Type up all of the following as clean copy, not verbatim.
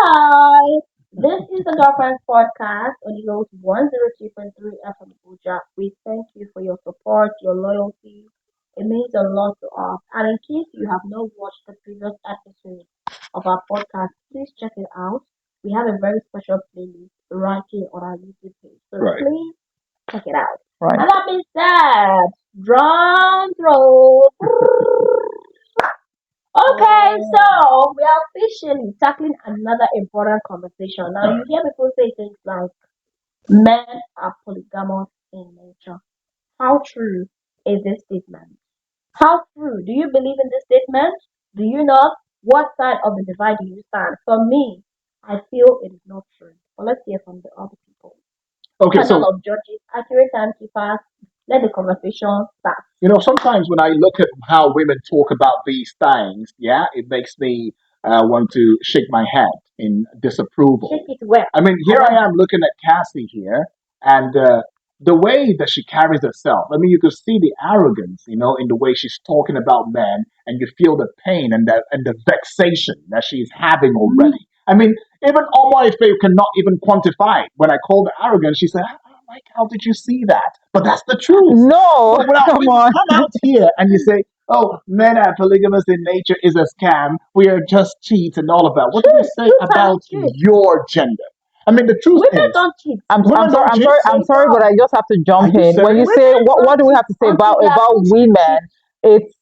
Hi, this is the Girlfriends Podcast on Eagles 102.3 FM Abuja. We thank you for your support, your loyalty. It means a lot to us. And in case you have not watched the previous episode of our podcast, please check it out. We have a very special playlist right here on our YouTube page. So Right. please check it out. Right. And that being said, drum roll. Okay, so we are officially tackling another important conversation. Now, you hear people say things like men are polygamous in nature. How true is this statement? How true? Do you believe in this statement? Do you not? What side of the divide do you stand? For me, I feel it is not true. But let's hear from the other people. Okay, Panel so of judges, accurate timekeepers, let the conversation start. sometimes when I look at how women talk about these things, yeah, it makes me want to shake my head in disapproval. Shake it well. I mean, here I am looking at Cassie here, and the way that she carries herself. I mean, you could see the arrogance, in the way she's talking about men, and you feel the pain and the vexation that she's having already. I mean, even Omoife cannot even quantify it. When I called her arrogant, she said, like, how did you see that? But that's the truth. No, But when come when you on. come out here and you say, oh, men are polygamous in nature is a scam, we are just cheats and all of that, what do you say about your gender? I mean, the truth Women is, don't cheat. I'm women sorry. don't I'm cheat. sorry. I'm sorry, but I just have to Are jump you in. When you serious? say Women what don't do we cheat have to say until they are about forced to women? cheat. It's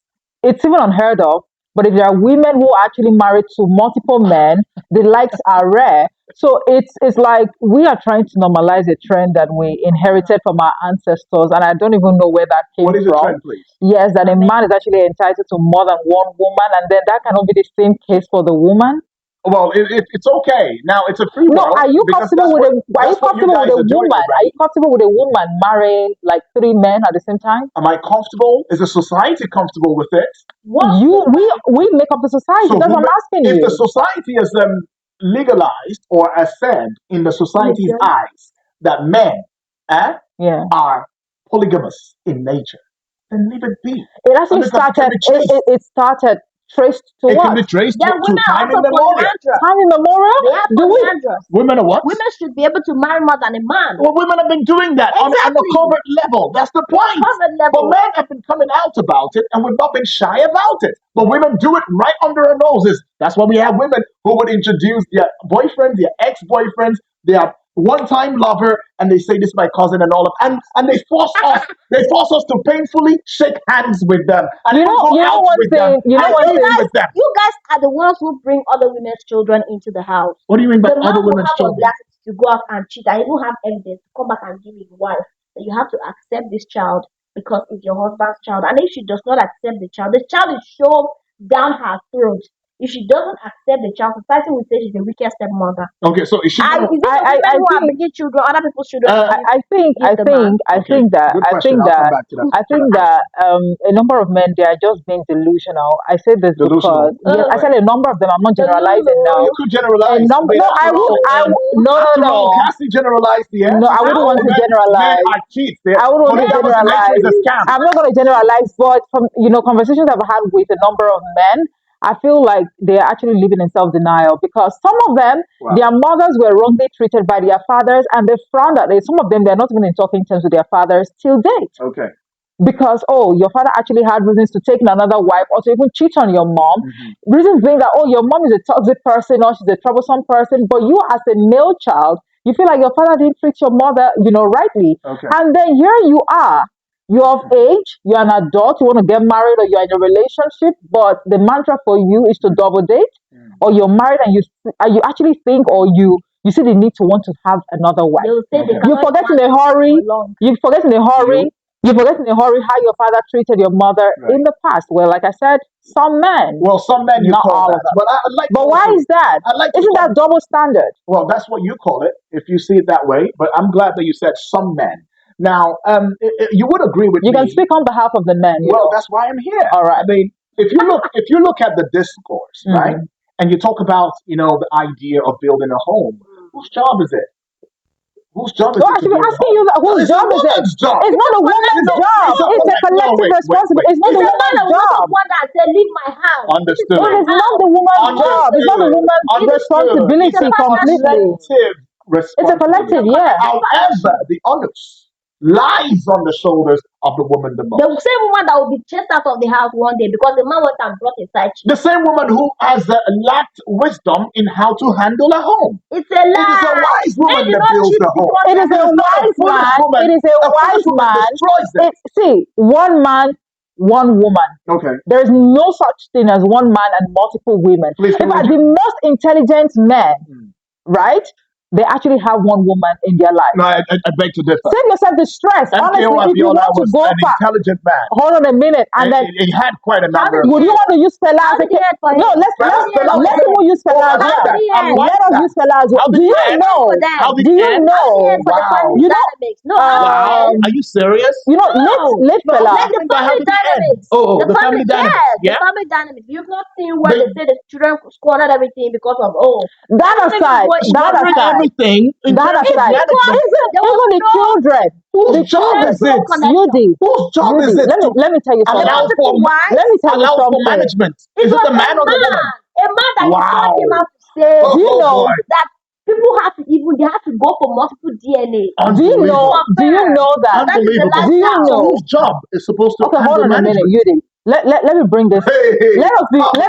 it's even unheard of. But if there are women who are actually married to multiple men, the likes are rare. So it's like we are trying to normalize a trend that we inherited from our ancestors, and I don't even know where that came What is the from. trend, please? Yes, that a man is actually entitled to more than one woman, and then that cannot be the same case for the woman. Well, it's okay. Now, it's a free No, world are you because comfortable with a are you that's what you comfortable with guys a are doing woman? Are you already. comfortable with a woman marrying like three men at the same time? Am I comfortable? Is the society comfortable with it? What You woman? we make up the society. So, That's what I'm asking if the you. society is legalized or has said in the society's Listen, eyes that men eh, Yeah. are polygamous in nature, then leave it be. It actually Because it can started be it, traced. it, it started traced to It can what? be traced then to women are time also immemorial. polyandrous. Time immemorial? They are Do we polyandrous. Women are what? Women should be able to marry more than a man. Well, women have been doing that on a Exactly. covert level. That's the point. Covered But level. men have been coming out about it, and we've not been shy about it. But women do it right under our noses. That's why we have women who would introduce their boyfriends, their ex-boyfriends, their one-time lover, and they say this is my cousin and all of, and they force us to painfully shake hands with them and even go you know out one with them thing, you know and And one you eat thing guys, with them. you guys are the ones who bring other women's children into the house. What do you mean by The man other will women's have children? audacity to go out and cheat and even have evidence to come back and give his wife that you have to accept this child because it's your husband's child. And if she does not accept the child is shoved down her throat. If she doesn't accept the child, society will say she's the weakest stepmother. Okay, so is she And gonna? is it the women I who are think bringing children, other people's children, to Uh, give the man? okay, good I question. think I'll come that back to that. I think that a number of men they are just being delusional. I say this because Delusional, yes, I Uh, said right? a number of them. I'm not the generalizing Well, now. you Lulu, could A generalize. I number. mean, No, after all, no, no, after all, no. Cassie generalized here. No, She I said wouldn't how want all to men generalize. are cheats. They're I wouldn't want to polygamous in nature is generalize. a scam. I'm not going to generalize, but from conversations I've had with a number of men, I feel like they're actually living in self-denial because some of them, Wow. their mothers were wrongly treated by their fathers, and they frowned at it. Some of them, they're not even in talking terms with their fathers till date Okay. because your father actually had reasons to take another wife or to even cheat on your mom. Hmm. Reasons being that your mom is a toxic person or she's a troublesome person, but you as a male child, you feel like your father didn't treat your mother, rightly. Okay. And then here you are. You're of age, you're an adult, you want to get married or you're in a relationship, but the mantra for you is to double date, Mm. or you're married and you actually think or you see the need to want to have another they wife. will say they Okay. You cannot forget in plant a it hurry, for long. you forget in a hurry You you forget in a hurry how your father treated your mother right. in the past. Well, like I said, some men, Well, some men you not call all of that, them. but I'd like to But why also. is that? I'd like to Isn't call. that double standard? Well, that's what you call it, if you see it that way. But I'm glad that you said some men. Now, you would agree with You can me. speak on behalf of the men, Well, that's why I'm here. All I right. mean, if you look at the discourse, right, Mm. and you talk about the idea of building a home, whose job is it? Whose job No, is I it to should be build a asking home? you that No, whose it's a job is it? woman's job. It's It's not a a woman's No, collective job. it's a It's a collect. No, collective responsibility. It's not It's the a man woman's and woman job. one that say, leave my house. This is It my Understood. is not house. the woman's Own job. it. It's not the Understood. woman's It is Understood. It's it's a a responsibility partnership. completely. collective It's a It's a collective, responsibility. yeah. collective However, partnership. the onus lies on the shoulders of the woman the The most. same woman that will be chased out of the house one day because the man went and brought a side chick. The same woman who has lacked wisdom in how to handle a home. It's a It is a lie. wise Men woman do that not builds cheat the home. because It they is are It a is not a wise foolish man. woman. It is a A foolish wise woman man. destroys it. See, one man, one woman. Okay, There is no such thing as one man and multiple women. please In can we fact, just. the most intelligent men, Mm. right? They actually have one woman in their life. No, I beg to differ. Save yourself the stress. MKO Honestly, if you Abiola want to was go an far, intelligent man. hold on a minute, and then He had quite a how number did of he would you end? want to use Fela How as a did he end for no? him? Let's How let's did he end Fela for let's was them? even good. use Oh, Fela I as like How well. did that. he I end? like Let us that. use Fela as well. How Do did he you How did end? he end for know? them? How did Do he you end? How did he know? end for the Wow. family You know, dynamics? No, how did he Wow. end? Are you serious? late No. No, I'm Fela. Like the asking about how family did he end? dynamics. Oh, The the family, family dynamics. yes, the Yeah. family dynamics. You've not seen where They they say the children squandered everything because of, oh, That everything is aside, going in that squandering Nigeria. aside, everything in that terms of It's aside, because management. there was even the no, children, Whose the job children, there's is no it? connection. Whose job is it Let me to let me tell you The allow something. for multiple Let me wives, tell you allow for something. management? it Is it was the man or the woman? a man that his son came Wow. out to say Do you Oh know? boy. that people have to even, they have to go for multiple DNA Do you to know? Unbelievable. Do you confirm know that? that is the Unbelievable. Do you lifestyle. So know? whose job is supposed to Okay, hold handle on a minute, management? Yudi. Let me bring this. Hey, hey, come Let us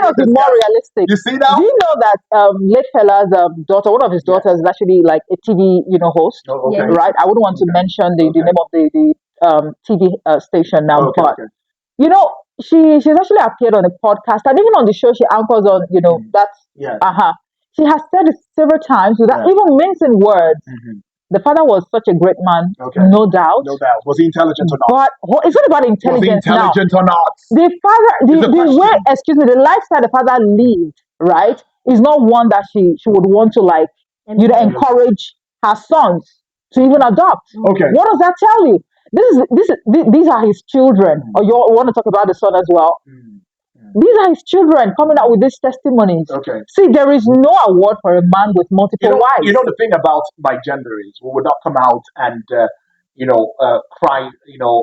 with be this more guy. realistic. You see Do now? you know that late fella's daughter, one of his Yes. daughters, is actually like a TV host, Oh, okay. Yes. right? I wouldn't want to Okay. mention the Okay. name of the TV station now, Okay. but Okay. you know she's actually appeared on a podcast and even on the show she anchors on. Mm. That's Yes. She has said it several times without Yes. even mincing words. Hmm. The father was such a great man, Okay. no doubt. No doubt. Was he intelligent or not? But it's not about Was he intelligence now. intelligent or not? The father, Is the the way, question. excuse me, the lifestyle the father lived, right, is not one that she would want to like, Emulate. encourage her sons to even adopt. Okay. What does that tell you? These are his children. Mm. Or you want to talk about the son as well? Mm. Mm. These are his children coming out with these testimonies. Okay. See, there is no award for a man with multiple You wives. know the thing about my gender is we would not come out and cry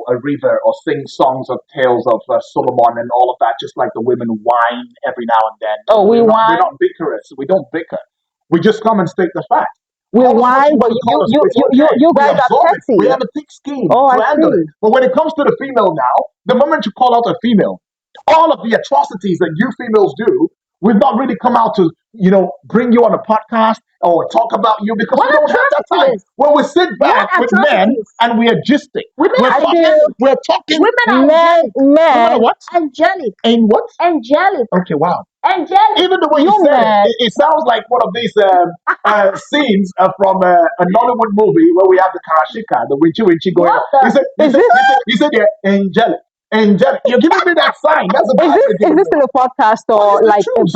a river or sing songs of tales of Solomon and all of that, just like the women whine every now and then. Oh, we We're whine, not bickerers. We don't bicker. We just come and state the fact. we Call us what whine, you but want to call us. It's okay. you We guys are absorb it. We petty. have a thick skin Oh, to I handle it. see. But when it comes to the female now, the moment you call out a female, all of the atrocities that you females do, we've not really come out to, bring you on a podcast or talk about you because we What don't have that time. atrocities? When we sit What back with men atrocities? and we are gisting, Women we're are I talking, feel angelic. we're talking, Women are men, angelic. no matter men, what, Angelic. and what? Angelic. Okay, wow. Angelic. Even the way you you said it, men, it sounds like one of these scenes from a Nollywood movie where we have the Karashika, the Winchi Winchi going on. What the? is this You said, yeah, angelic, angelic. You're giving me that sign. That's the is vibe this you're is giving this me. still a podcast But or it's the like truth.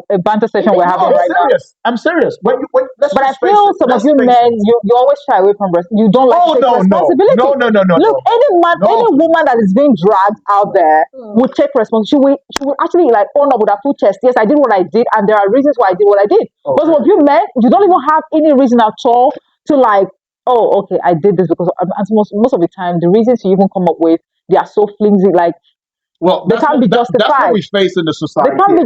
a banter Is session it we're No, having I'm right good? now? serious. I'm serious. When let's But I just face feel it. some of Let's you face men, it. you always shy away from you don't like to Oh take no, no, no, responsibility. no, no, no, Look, no, no, any man, no, any please. woman that is being dragged out there Hmm. would take responsibility. She will actually like own up with her full chest. Yes, I did what I did, and there are reasons why I did what I did. But some of Okay. you men, you don't even have any reason at all to like, oh, okay, I did this because and most of the time the reasons you even come up with, they are so flimsy, like Well, they can't be that's what justified. we face in the They society, can't be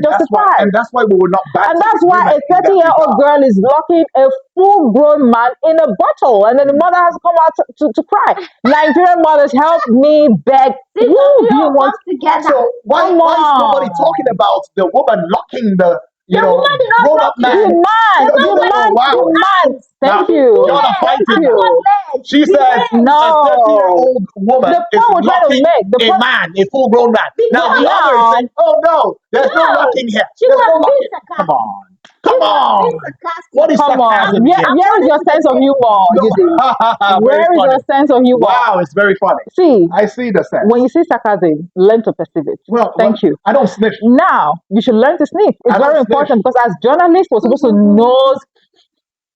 and justified. that's why we will not And banter that's with why women a in that 30-year-old regard. girl is locking a full grown man in a bottle. And then the Mm. mother has to come out to cry. Nigerian mothers, help me beg. See, Who some do you people want? come together. So why Come is nobody talking on. about the woman locking the The woman did not grown up lock The him. man? The man, man You the know, went oh man, with two wow. the man. hands, Now Thank with two you. y'all are legs, Thank fighting and now. one you. leg. She He says went a 30-year No. old woman The is point we're trying to locking make, a man, a full grown man. Now the because other is now, saying, oh no, there's no no, locking here. she There's was no being locking. Come sarcastic. on. She Come was on. being sarcastic. What is come on. sarcasm here? Where is According your to the sense of lady. humor, No, Yudi? very Where is funny. your sense of humor? Wow, it's very funny. See, I see the when sense. you see sarcasm, learn to perceive it. Well, Thank you. I don't sniff. Now, you should learn to sniff. It's I don't very sniff. important because as journalists, we're supposed to nose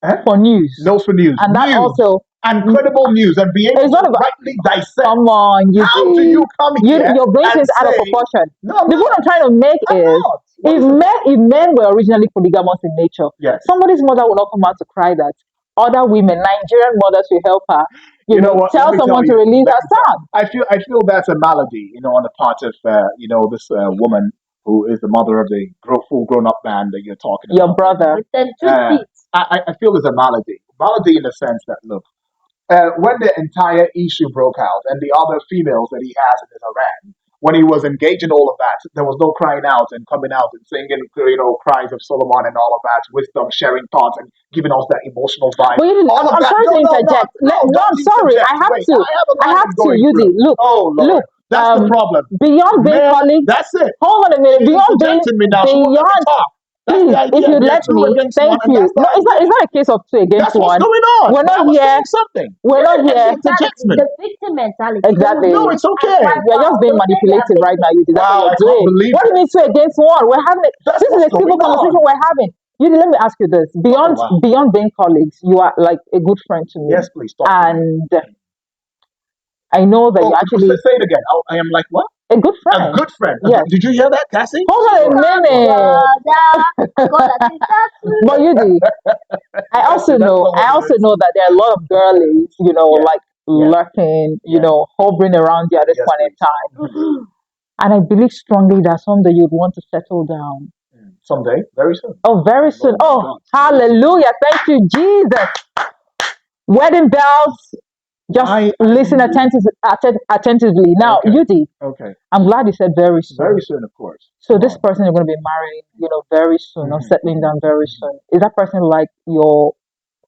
Eh? for news. Nose for news. And that News. also, And credible news and be able it's not to about, rightly dissect. come on, How do you come here you're bringing and things out of say, proportion. no, I'm The point not. I'm trying to make I'm is, not. What is it? if men were originally polygamous in nature, Yes. somebody's mother would not come out to cry that, other women, Nigerian mothers will help her, You know what? Let tell me tell someone to you. release Let her me tell. son. I feel that's a malady, on the part of this woman who is the mother of the full grown up man that you're talking Your about right now. brother. With them two Uh, feet. I feel there's a malady in the sense that look, when the entire issue broke out and the other females that he has in his Iran, when he was engaged in all of that, there was no crying out and coming out and singing, cries of Solomon and all of that, wisdom, sharing thoughts and giving us that emotional vibe. But you, All of I'm that. sorry No, to no, no, interject. no, No, don't I'm sorry. interject. Wait, I have a I line have I'm to, going Yudi. through. Look, Oh, Lord. look. That's the problem. Beyond being Men, colleagues, that's it. hold on a She minute. Beyond being interjected me now. She won't let me beyond, talk. That's the please, if idea. you We are let two me, against one, thank and you. that's the No, idea. it's not a case of two against That's what's one. going on. We're But I not was here. saying something. We're not And she here. interjects Mentality, me. the victim mentality. They will Exactly. No, use it's it and okay. wipe You're just out. being They'll say they are manipulative right now, victims. Yudi. That's what Wow, I you're can't doing. believe What do you that. mean two against one? We're having it. That's This is what's a civil going conversation on. we're having. Yudi, let me ask you this. Oh, Beyond wow. beyond being colleagues, you are like a good friend to me. Yes, please talk to me. And I know that you Oh, actually say it again. I am like, what? a good A friend. good friend. Yes. Did you hear that, Cassie? Hold on a Oh, wow. minute. Brother, I got a sister But too. Yudi, Cassie, that's not I what it also is. know that there are a lot of girlies, Yeah, like yeah, lurking, yeah. hovering around you at this Yes, point in please. time. And I believe strongly that someday you'd want to settle down. Someday, very soon. Oh, very soon. Oh my Oh, God, very soon. hallelujah. Thank you, Jesus. Wedding bells. Just I listen attentively. Now, okay, Yudi, okay. I'm glad you said very Very soon. soon, of course. So Come this on. person you're going to be marrying, very soon or settling down very Mhm. soon. Is that person like your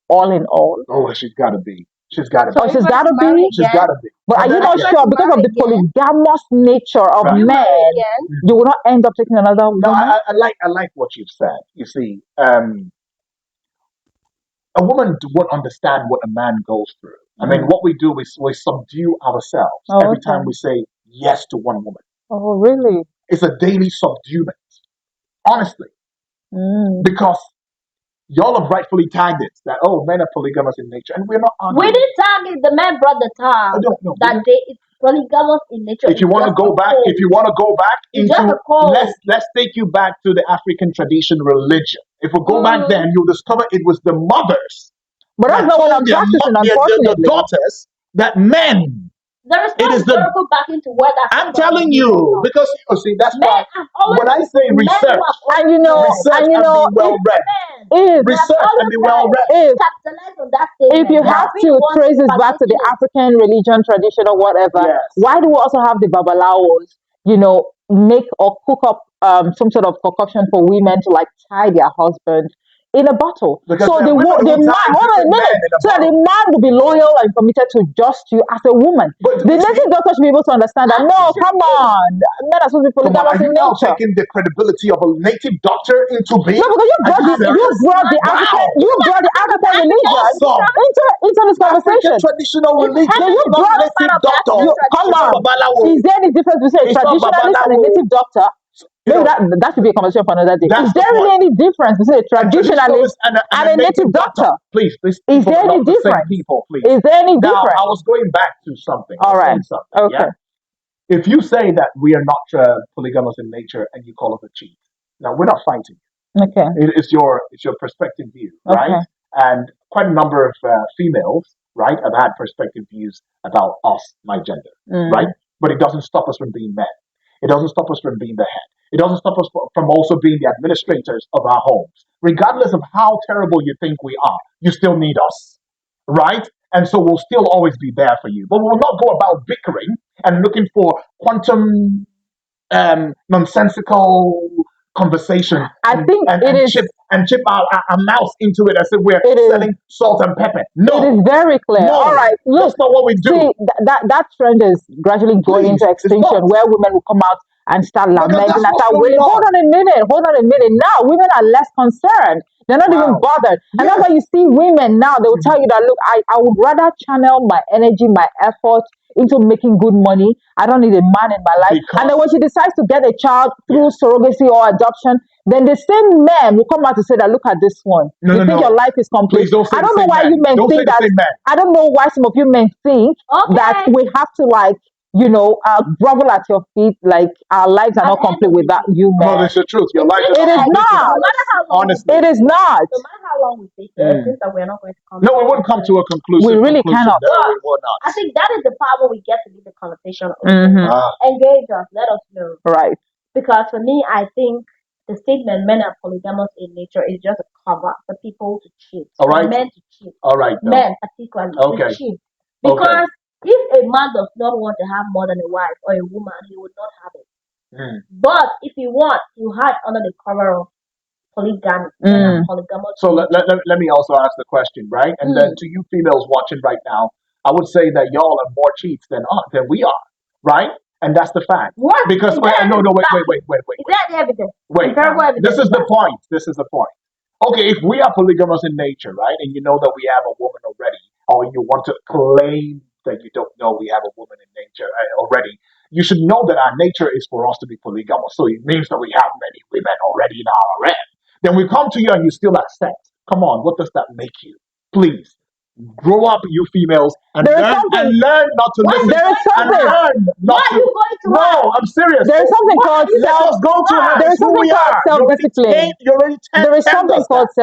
all in all? Oh, she's got to be. She's got to So Oh, be. are you she's going got to to marry be. She's again? got to be. But are Say you that Are not you again. going sure to because of marry the again? polygamous nature of Will Right. you marry men, again? you will not end up taking another No, woman? I like what you've said. You see, a woman won't understand what a man goes through. I mean, Mm. what we do is we subdue ourselves Oh, every time okay. we say yes to one woman. Oh, really? It's a daily subduement, honestly, Mm. because y'all have rightfully tagged it that, oh, men are polygamous in nature, and we're not We arguing. didn't target the man brought the I tag don't know. that they it's polygamous in nature. If you want to go back, if you want to go back It's just into a code. let's take you back to the African tradition religion. If we go back Mm. then, you'll discover it was the mothers But that's that not what told I'm practicing, their unfortunately. daughters that men. There is no It is the. historical backing to where that I'm scripture was telling given you from. because see that's Men why have always when I been say men who research, have always And been men. research and be well if read, Men. if We have research and always be well said, read. if capitalize on that if statement. you They have have Now, been to the ones trace this back to the propagating it. African religion, tradition, or whatever, yes, why do we also have the babalawos, make or cook up some sort of concoction for women to like tie their husbands in a bottle? because So there are women the who man, tie hold on a different men minute, in a so that the bottle. man will be loyal and committed to just you as a woman. But The you see, native doctor should be able to understand that. As No, it should come be. on, men are supposed to be come on, are polygamous you in now nature. taking the credibility of a native doctor into No, being? because Are you you serious? brought the African Imagine. Wow, Do you you brought the understand it's the African African religion awesome. tradition? into this African conversation. traditional It's religion. No, you It's heavily not brought part native of the doctor. African come It's not on. tradition. Is babalawo. there any difference between a It's not traditionalist and a babalawo. native doctor? You Maybe know, that should be a conversation for another day. Is that's the there really point. any difference between a A traditionalist traditionalist and and a a native native doctor. doctor? Please, these Is people there are any not the same difference? people, please. Is there any Now, I difference? was going back to something. I All was right. saying something, yeah? Okay. If you say that we are not polygamous in nature and you call us a cheat, now we're not fighting. Okay. It's your perspective view, right? Okay. And quite a number of females, right, have had perspective views about us, my gender, right? Mm. But it doesn't stop us from being men. It doesn't stop us from being the head. It doesn't stop us from also being the administrators of our homes. Regardless of how terrible you think we are, you still need us, right? And so we'll still always be there for you. But we will not go about bickering and looking for quantum nonsensical conversation I and, think and, and chip and chip our mouse into it as if we're it is selling salt and pepper. it is No, very clear. All no, right, look, that's not what we see do. that trend is gradually going into Please, it's extinction, not. where women will come out and start Because lamenting that's and what's start going wailing. on. Hold on a minute. Now women are less concerned. They're not even Wow. bothered. And that's Yes. why you see women now, they will tell Mhm. you that look, I would rather channel my energy, my effort into making good money. I don't need a man in my life. And then Because when she decides to get a child through yeah. surrogacy or adoption, then the same men will come out to say that look at this one. No, You no, think your no. life is complete. Please don't say I the don't know same why man. you men Don't say think the that same man. I don't know why some of you men think that Okay. we have to like grovel at your feet, like our lives are At not the end complete of the without day, you, No, man. that's the truth. Your it life is seems It not is like complete not. no without matter us. how long we Honestly. It stay is here, not. no matter how long we stay here, it Mm. seems that we're not going to come No, to we a won't come to conclusion. a We conclusive really conclusion. cannot. No, we But will not. I think that is the part where we get to leave the conversation open. Mm-hmm. Ah, Engage us, let us know. Right. Because for me, I think the statement men are polygamous in nature is just a cover for people to cheat, all for right. men to cheat, All right, though. men particularly to Okay. cheat. Okay. Because if a man does not want to have more than a wife or a woman, he would not have it. Mm. But if you want, you hide under the cover of polygamy. Men are Mm. polygamous So in let, nature. let, let me also ask the question, right? And then Mm. to you females watching right now, I would say that y'all are more cheats than we are, right? And that's the fact. What Because is there any no, no, wait, wait, backing? wait, wait, wait, Is wait, there any evidence? wait. Empirical Now, this evidence is to the that? point. This is the point. Okay, if we are polygamous in nature, right, and you know that we have a woman already, or you want to claim that you don't know we have a woman in nature already, you should know that our nature is for us to be polygamous. So it means that we have many women already in our realm. Then we come to you and you still accept. Come on, what does that make you? Please grow up, you females, and There is learn something. not to Why are listen you There is going to and something. her? learn Why not are to. you going to her? No, I'm serious. There is something Why called are you Let self. us going go to to her. her? There It's is who something we called are. self-discipline. You already There is tell something us called that.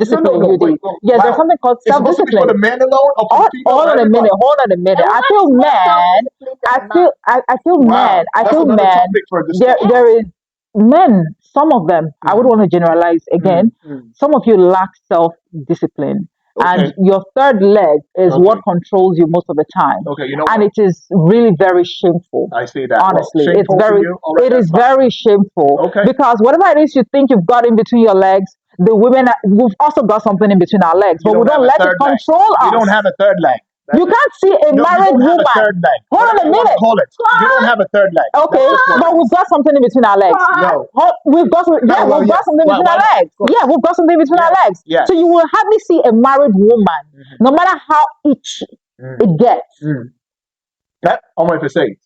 No, no, self-discipline, no. Wait, UD. wait. Yeah, there's Wow. something called It's supposed to be for self-discipline. the man alone or for the female Hold or on a minute. everybody? Hold on a minute. A I woman feel is more men. self-disciplined than a man. I feel men. Wow. I That's feel another men. topic for a There discussion. is men. Some of them. I would Mm, want to generalize again. mm. Some of you lack self-discipline, Okay. and your third leg is what Okay. controls you most of the time, Okay. You know and what? it is really very shameful. I see that. Well, Honestly, it's shameful for very. you. All right. It That's is fine. very shameful Okay. because whatever it is you think you've got in between your legs, the women we've also got something in between our legs, You but we don't have don't a let it third leg. control You don't us. have a third leg. That's You it. can't see a No, you married don't have a woman. third leg. Hold Whatever on a you want to minute. call it. You don't What? have a third leg. That's Okay, just what but it we've is. got something in between our legs. What? No. We've got No. yeah, Well, we've got yes. something Why? between Why our not? legs. Of course. Yeah, we've got something between our Yes. legs. Yes. So you will hardly see a married woman, Mm-hmm. no matter how itchy Mm. it gets. Mm. That, I'm going to say it.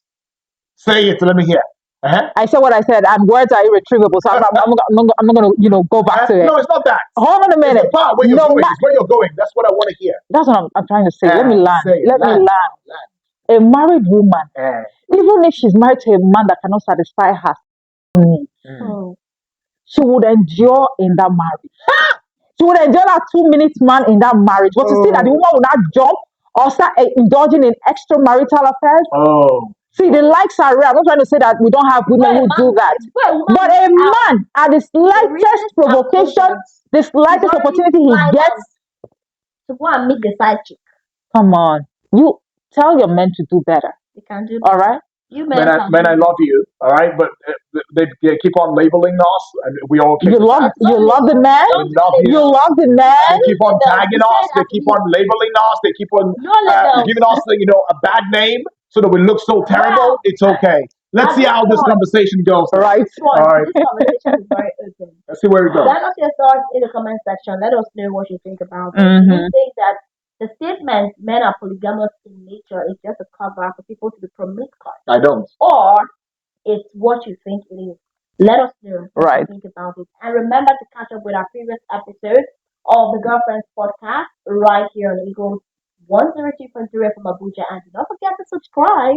Say it. Let me hear. Uh-huh. I said what I said, and words are irretrievable. So I'm not going to go back to it. No, it's not that. Hold on a It's the minute. part where you're No, going. It's where you're going. That's what I want to hear. that's what I'm trying to say. Let me land. Say it. Let me Land land. now. A married woman, Land. even if she's married to a man that cannot satisfy her needs, Mm. Hmm. she would endure in that marriage. She would endure that 2 minute man in that marriage. But to see that the Oh. woman will not jump or start indulging in extramarital affairs. Oh. See, the likes are rare. I'm not trying to say that we don't have women Where a who man, do that. where a woman But a reaches out, man, at the the slightest reaches and provocation, cautions, the he's slightest already opportunity he flying out gets, to go and meet the side chick. come on. You tell your men to do better. They can do All better. right? You men can Man, do I better. love you. All right, but they keep on labeling us, and we all okay You with love that. Don't the label. man? We Don't do love You you. label. love the They man? Don't keep on label. You tagging say us. it They as keep it on is. labeling us. They keep on No labels. giving us, a bad name so that we look so terrible. Well, It's okay. Let's at see this how this point, conversation goes now. at Right? this point, All right, this conversation is very open. let's see where it goes. Let us your thoughts in the comment section. Let us know what you think about it. Do you Mm-hmm. think that the statement men are polygamous in nature is just a cover for people to be promiscuous? I don't. Or it's what you think it is? Let us know what you Right. think about it. And remember to catch up with our previous episode of the Girlfriends Podcast right here on Eagles 102.0 from Abuja. And do not forget to subscribe.